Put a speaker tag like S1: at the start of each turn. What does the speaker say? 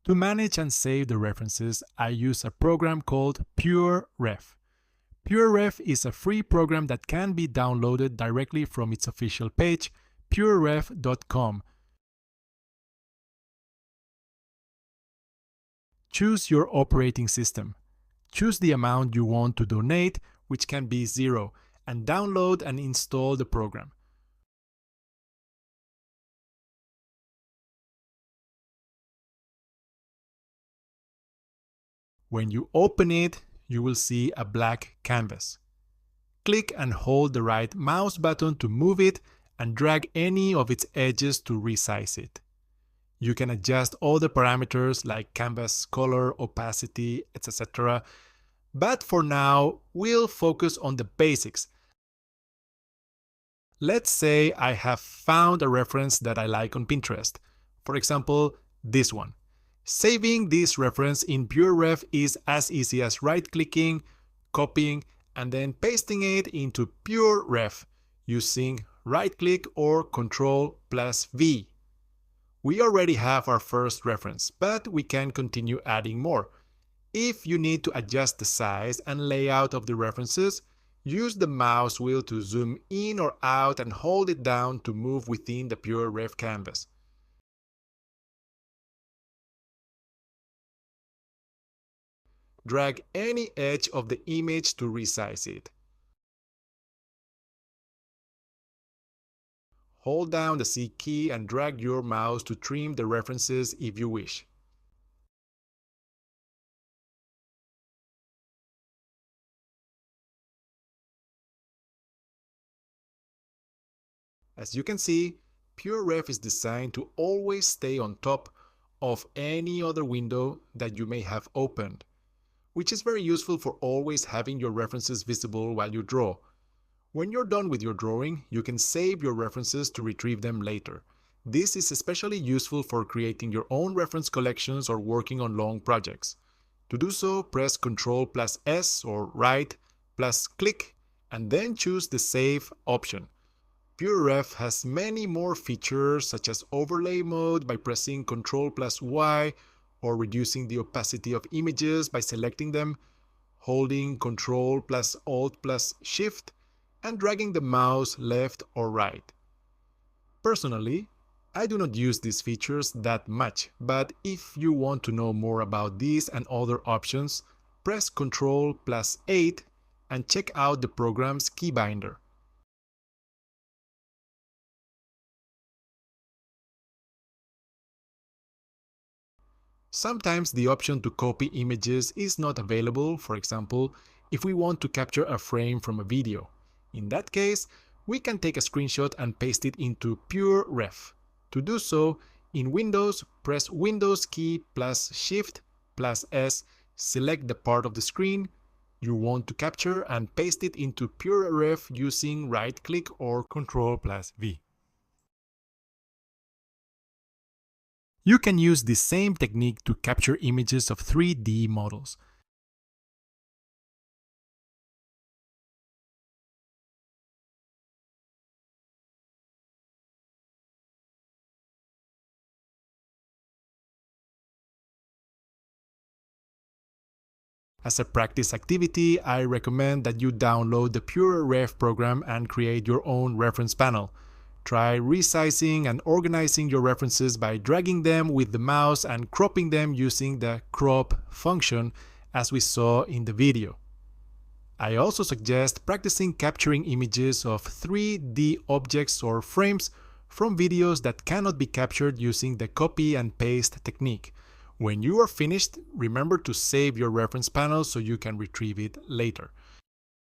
S1: To manage and save the references, I use a program called PureRef. PureRef is a free program that can be downloaded directly from its official page, pureref.com. Choose your operating system. Choose the amount you want to donate, which can be 0, and download and install the program. When you open it, you will see a blank canvas. Click and hold the right mouse button to move it and drag any of its edges to resize it. You can adjust all the parameters like canvas color, opacity, etc. But for now, we'll focus on the basics. Let's say I have found a reference that I like on Pinterest. For example, this one. Saving this reference in PureRef is as easy as right-clicking, copying, and then pasting it into PureRef using right-click or Ctrl+V. We already have our first reference, but we can continue adding more. If you need to adjust the size and layout of the references, use the mouse wheel to zoom in or out and hold it down to move within the PureRef canvas. Drag any edge of the image to resize it. Hold down the C key and drag your mouse to trim the references if you wish. As you can see, PureRef is designed to always stay on top of any other window that you may have opened, which is very useful for always having your references visible while you draw. When you're done with your drawing, you can save your references to retrieve them later. This is especially useful for creating your own reference collections or working on long projects. To do so, press Ctrl+S or right+click and then choose the Save option. PureRef has many more features such as overlay mode by pressing Ctrl+Y or reducing the opacity of images by selecting them, holding Ctrl+Alt+Shift, and dragging the mouse left or right. Personally, I do not use these features that much, but if you want to know more about these and other options, press Ctrl+8 and check out the program's keybinder. Sometimes the option to copy images is not available, for example, if we want to capture a frame from a video. In that case, we can take a screenshot and paste it into PureRef. To do so, in Windows, press Windows key plus Shift plus S, select the part of the screen you want to capture and paste it into PureRef using right-click or Ctrl+V. You can use the same technique to capture images of 3D models. As a practice activity, I recommend that you download the PureRef program and create your own reference panel. Try resizing and organizing your references by dragging them with the mouse and cropping them using the crop function, as we saw in the video. I also suggest practicing capturing images of 3D objects or frames from videos that cannot be captured using the copy and paste technique. When you are finished, remember to save your reference panel so you can retrieve it later.